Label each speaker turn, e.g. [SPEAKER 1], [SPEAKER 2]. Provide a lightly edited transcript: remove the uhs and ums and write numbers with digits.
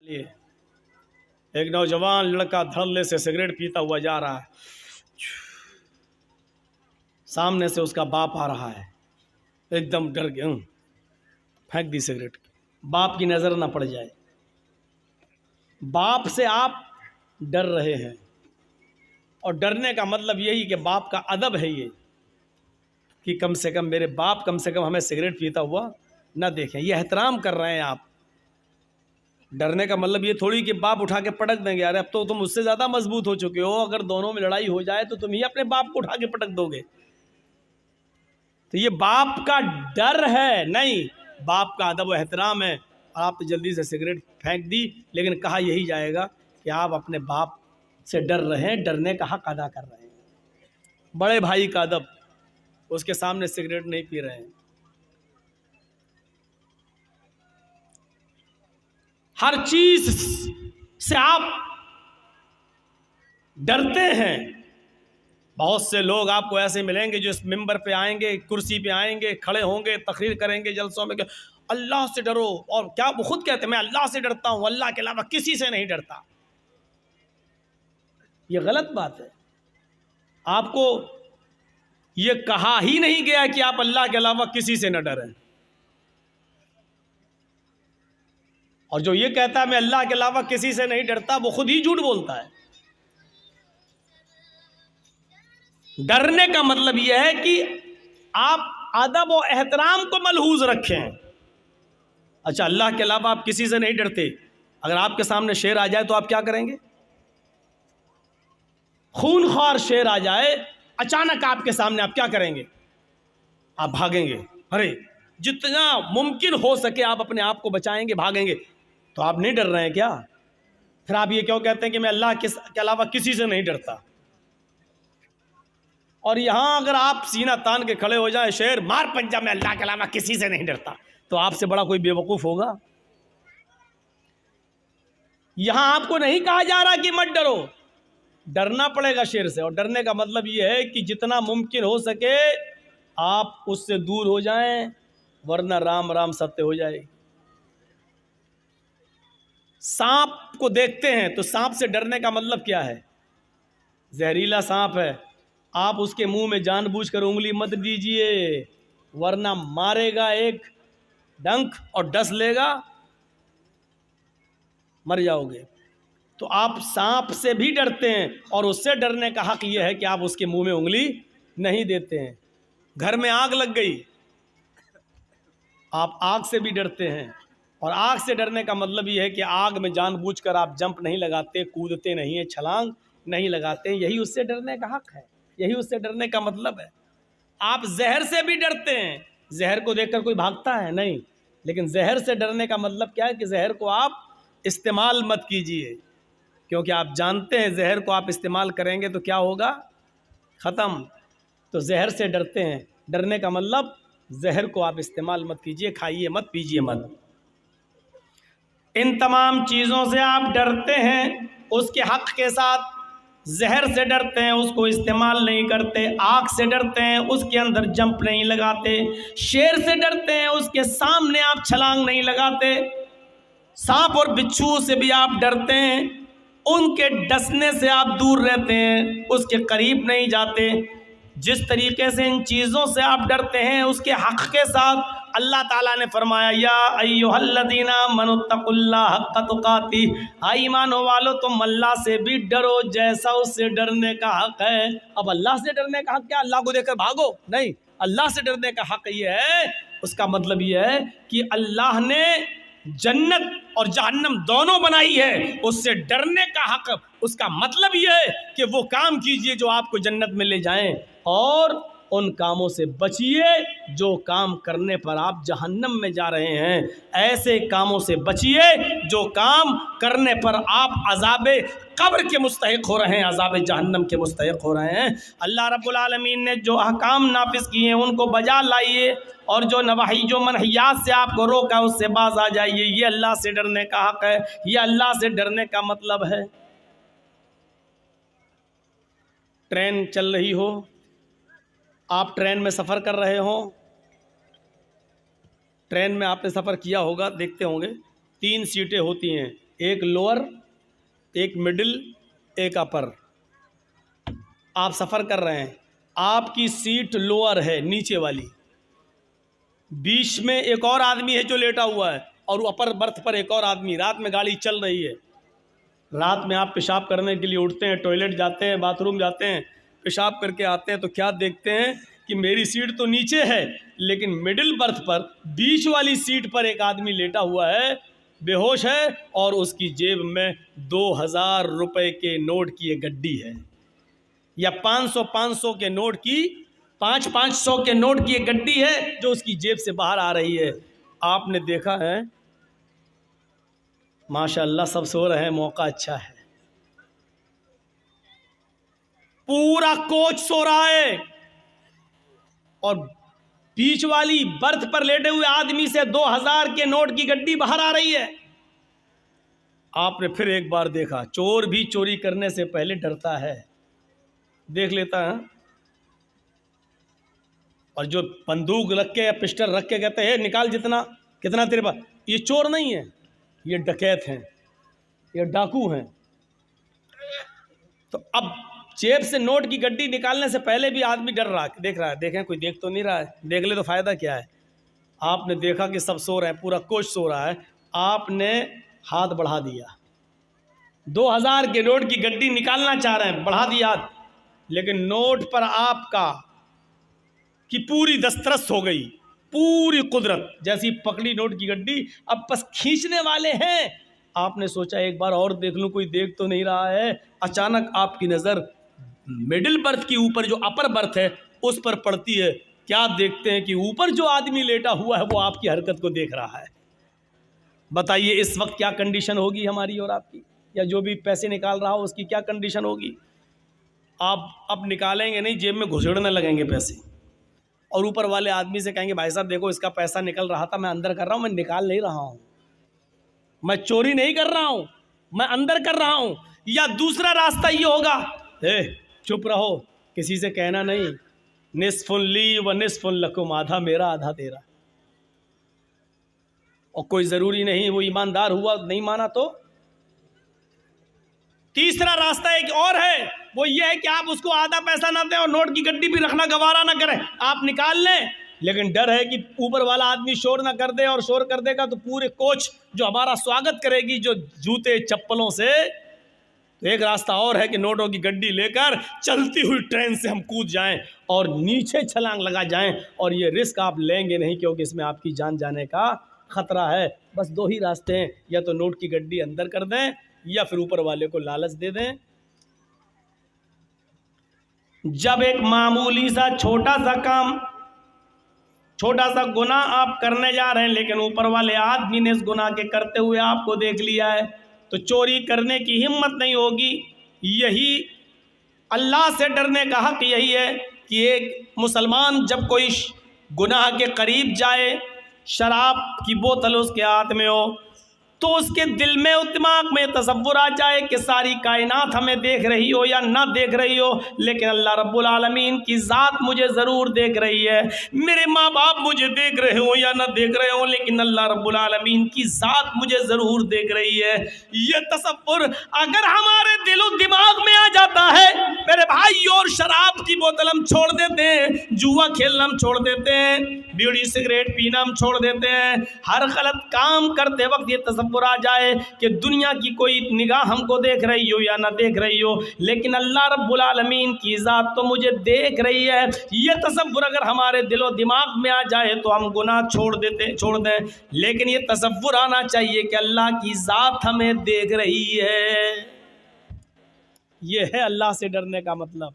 [SPEAKER 1] लिए एक नौजवान लड़का धड़ल्ले से सिगरेट पीता हुआ जा रहा है। सामने से उसका बाप आ रहा है, एकदम डर गया, फेंक दी सिगरेट। बाप की नज़र ना पड़ जाए। बाप से आप डर रहे हैं, और डरने का मतलब यही कि बाप का अदब है ये कि कम से कम मेरे बाप कम से कम हमें सिगरेट पीता हुआ ना देखें। ये एहतराम कर रहे हैं आप। डरने का मतलब ये थोड़ी कि बाप उठा के पटक देंगे, अरे अब तो तुम उससे ज़्यादा मजबूत हो चुके हो, अगर दोनों में लड़ाई हो जाए तो तुम ही अपने बाप को उठा के पटक दोगे। तो ये बाप का डर है नहीं, बाप का अदब व एहतराम है। आप तो जल्दी से सिगरेट फेंक दी, लेकिन कहा यही जाएगा कि आप अपने बाप से डर रहे हैं, डरने का हक अदा कर रहे हैं। बड़े भाई का अदब, उसके सामने सिगरेट नहीं पी रहे हैं। हर चीज से आप डरते हैं। बहुत से लोग आपको ऐसे मिलेंगे जो इस मिंबर पे आएंगे, कुर्सी पे आएंगे, खड़े होंगे, तकरीर करेंगे जलसों में, अल्लाह से डरो, और क्या वो खुद कहते हैं मैं अल्लाह से डरता हूं, अल्लाह के अलावा किसी से नहीं डरता। ये गलत बात है। आपको ये कहा ही नहीं गया कि आप अल्लाह के अलावा किसी से न डरें। और जो ये कहता है मैं अल्लाह के अलावा किसी से नहीं डरता, वो खुद ही झूठ बोलता है। डरने का मतलब यह है कि आप अदब और एहतराम को मलहूज रखें। अच्छा, अल्लाह के अलावा आप किसी से नहीं डरते, अगर आपके सामने शेर आ जाए तो आप क्या करेंगे? खूनख्वार शेर आ जाए अचानक आपके सामने, आप क्या करेंगे? आप भागेंगे। अरे जितना मुमकिन हो सके आप अपने आप को बचाएंगे, भागेंगे। तो आप नहीं डर रहे हैं क्या? फिर आप ये क्यों कहते हैं कि मैं अल्लाह के अलावा किसी से नहीं डरता? और यहां अगर आप सीना तान के खड़े हो जाए, शेर मार पंजा, मैं अल्लाह के अलावा किसी से नहीं डरता, तो आपसे बड़ा कोई बेवकूफ होगा? यहां आपको नहीं कहा जा रहा कि मत डरो, डरना पड़ेगा शेर से। और डरने का मतलब यह है कि जितना मुमकिन हो सके आप उससे दूर हो जाएं, वरना राम राम सत्य हो जाएगी। सांप को देखते हैं तो सांप से डरने का मतलब क्या है? जहरीला सांप है, आप उसके मुंह में जानबूझकर उंगली मत दीजिए, वरना मारेगा एक डंक और डस लेगा, मर जाओगे। तो आप सांप से भी डरते हैं, और उससे डरने का हक यह है कि आप उसके मुंह में उंगली नहीं देते हैं। घर में आग लग गई, आप आग से भी डरते हैं, और आग से डरने का मतलब यह है कि आग में जानबूझकर आप जंप नहीं लगाते, कूदते नहीं हैं, छलांग नहीं लगाते। यही उससे डरने का हक है, यही उससे डरने का मतलब है। आप जहर से भी डरते हैं, जहर को देखकर कोई भागता है नहीं, लेकिन जहर से डरने का मतलब क्या है कि जहर को आप इस्तेमाल मत कीजिए, क्योंकि आप जानते हैं जहर को आप इस्तेमाल करेंगे तो क्या होगा? ख़त्म। तो जहर से डरते हैं, डरने का मतलब जहर को आप इस्तेमाल मत कीजिए, खाइए मत, पीजिए मत। इन तमाम चीज़ों से आप डरते हैं, उसके हक के साथ। जहर से डरते हैं, उसको इस्तेमाल नहीं करते। आग से डरते हैं, उसके अंदर जंप नहीं लगाते। शेर से डरते हैं, उसके सामने आप छलांग नहीं लगाते। सांप और बिच्छू से भी आप डरते हैं, उनके डसने से आप दूर रहते हैं, उसके करीब नहीं जाते। जिस तरीके से इन चीज़ों से आप डरते हैं, उसके हक़ के साथ अल्लाह ताला ने फरमाया या अय्युहल्लज़ीना आमनुत्तकुल्लाह हक़्क़ तुक़ाती, ईमानो वालो तुम अल्लाह से भी डरो जैसा उससे डरने का हक़ है। अब अल्लाह से डरने का हक़ क्या? अल्लाह को देखकर भागो? नहीं, अल्लाह से डरने का हक़ ये है, उसका मतलब ये है कि अल्लाह ने जन्नत और जहन्नम दोनों बनाई है, उससे डरने का हक। उसका मतलब यह है कि वो काम कीजिए जो आपको जन्नत में ले जाएं, और उन कामों से बचिए जो काम करने पर आप जहन्नम में जा रहे हैं। ऐसे कामों से बचिए जो काम करने पर आप अज़ाबे कब्र के मुस्तहिक हो रहे हैं, अज़ाबे जहन्नम के मुस्तहिक हो रहे हैं। अल्लाह रब्बुल आलमीन ने जो अहकाम नाफिज किए हैं उनको बजा लाइए, और जो नवाही जो मनहियात से आपको रोका उससे बाज आ जाइए। ये अल्लाह से डरने का हक़ है, ये अल्लाह से डरने का मतलब है। ट्रेन चल रही हो, आप ट्रेन में सफ़र कर रहे हो, ट्रेन में आपने सफ़र किया होगा, देखते होंगे 3 सीटें होती हैं, एक लोअर, एक मिडिल, एक अपर। आप सफ़र कर रहे हैं, आपकी सीट लोअर है, नीचे वाली, बीच में एक और आदमी है जो लेटा हुआ है, और अपर बर्थ पर एक और आदमी। रात में गाड़ी चल रही है, रात में आप पेशाब करने के लिए उठते हैं, टॉयलेट जाते हैं, बाथरूम जाते हैं, पेशाब करके आते हैं, तो क्या देखते हैं कि मेरी सीट तो नीचे है, लेकिन मिडिल बर्थ पर बीच वाली सीट पर एक आदमी लेटा हुआ है, बेहोश है, और उसकी जेब में 2000 रुपये के नोट की एक गड्डी है, या 500 के नोट की, 500 के नोट की एक गड्डी है जो उसकी जेब से बाहर आ रही है। आपने देखा है, माशाअल्लाह सब सो रहे हैं, मौका अच्छा है, पूरा कोच सो रहा है, और बीच वाली बर्थ पर लेटे हुए आदमी से 2000 के नोट की गड्डी बाहर आ रही है। आपने फिर एक बार देखा, चोर भी चोरी करने से पहले डरता है, देख लेता है, और जो बंदूक रख के या पिस्टल रख के कहते हैं निकाल जितना, कितना तेरे पास, ये चोर नहीं है, ये डकैत हैं, ये डाकू हैं। तो अब जेब से नोट की गड्डी निकालने से पहले भी आदमी डर रहा है, देख रहा है, देखें कोई देख तो नहीं रहा है, देख ले तो फ़ायदा क्या है। आपने देखा कि सब सो रहे हैं, पूरा कोच सो रहा है, आपने हाथ बढ़ा दिया, 2000 के नोट की गड्डी निकालना चाह रहे हैं, बढ़ा दिया, लेकिन नोट पर आपका कि पूरी दस्तरस हो गई, पूरी कुदरत जैसी पकड़ी नोट की गड्डी, अब बस खींचने वाले हैं। आपने सोचा एक बार और देख लूं, कोई देख तो नहीं रहा है। अचानक आपकी नज़र मिडिल बर्थ के ऊपर जो अपर बर्थ है उस पर पड़ती है। क्या देखते हैं कि ऊपर जो आदमी लेटा हुआ है वो आपकी हरकत को देख रहा है। बताइए इस वक्त क्या कंडीशन होगी हमारी और आपकी, या जो भी पैसे निकाल रहा हो उसकी क्या कंडीशन होगी। आप अब निकालेंगे नहीं, जेब में घुसेड़ने लगेंगे पैसे, और ऊपर वाले आदमी से कहेंगे भाई साहब देखो इसका पैसा निकल रहा था, मैं अंदर कर रहा हूँ, मैं निकाल नहीं रहा हूँ, मैं चोरी नहीं कर रहा हूँ, मैं अंदर कर रहा हूँ। या दूसरा रास्ता ये होगा, चुप रहो, किसी से कहना नहीं, निस्फुन ली व निस्फुन लकुम, आधा मेरा आधा तेरा, और कोई ज़रूरी नहीं वो ईमानदार हुआ, नहीं माना तो। तीसरा रास्ता एक और है, वो ये है कि आप उसको आधा पैसा ना दें और नोट की गड्डी भी रखना गवारा ना करें, आप निकाल लें, लेकिन डर है कि ऊपर वाला आदमी शोर ना कर दे, और शोर कर देगा तो पूरे कोच जो हमारा स्वागत करेगी जो जूते चप्पलों से। तो एक रास्ता और है कि नोटों की गड्डी लेकर चलती हुई ट्रेन से हम कूद जाएं और नीचे छलांग लगा जाएं, और ये रिस्क आप लेंगे नहीं क्योंकि इसमें आपकी जान जाने का खतरा है। बस दो ही रास्ते हैं, या तो नोट की गड्डी अंदर कर दें या फिर ऊपर वाले को लालच दे दें। जब एक मामूली सा छोटा सा काम, छोटा सा गुनाह आप करने जा रहे हैं, लेकिन ऊपर वाले आदमी ने इस गुनाह के करते हुए आपको देख लिया है, तो चोरी करने की हिम्मत नहीं होगी। यही अल्लाह से डरने का हक यही है कि एक मुसलमान जब कोई गुनाह के करीब जाए, शराब की बोतल उसके हाथ में हो, तो उसके दिल में और दिमाग में तसव्वुर आ जाए कि सारी कायनात हमें देख रही हो या ना देख रही हो, लेकिन अल्लाह रब्बुल आलमीन की ज़ात मुझे ज़रूर देख रही है। मेरे माँ बाप मुझे देख रहे हो या ना देख रहे हो, लेकिन अल्लाह रब्बुल आलमीन की ज़ात मुझे ज़रूर देख रही है। ये तसव्वुर अगर हमारे दिलो दिमाग में आ जाता है मेरे भाई, और शराब की बोतल हम छोड़ देते हैं, जुआ खेलना हम छोड़ देते हैं, बीड़ी सिगरेट पीना हम छोड़ देते हैं, हर गलत काम करते वक्त ये तसव्वुर आ जाए कि दुनिया की कोई निगाह हमको देख रही हो या ना देख रही हो, लेकिन अल्लाह रब्बुल आलमीन की ज़ात तो मुझे देख रही है, ये तसव्वुर अगर हमारे दिलो दिमाग में आ जाए तो हम गुनाह छोड़ दें। लेकिन ये तसव्वुर आना चाहिए कि अल्लाह की ज़ात हमें देख रही है। ये है अल्लाह से डरने का मतलब।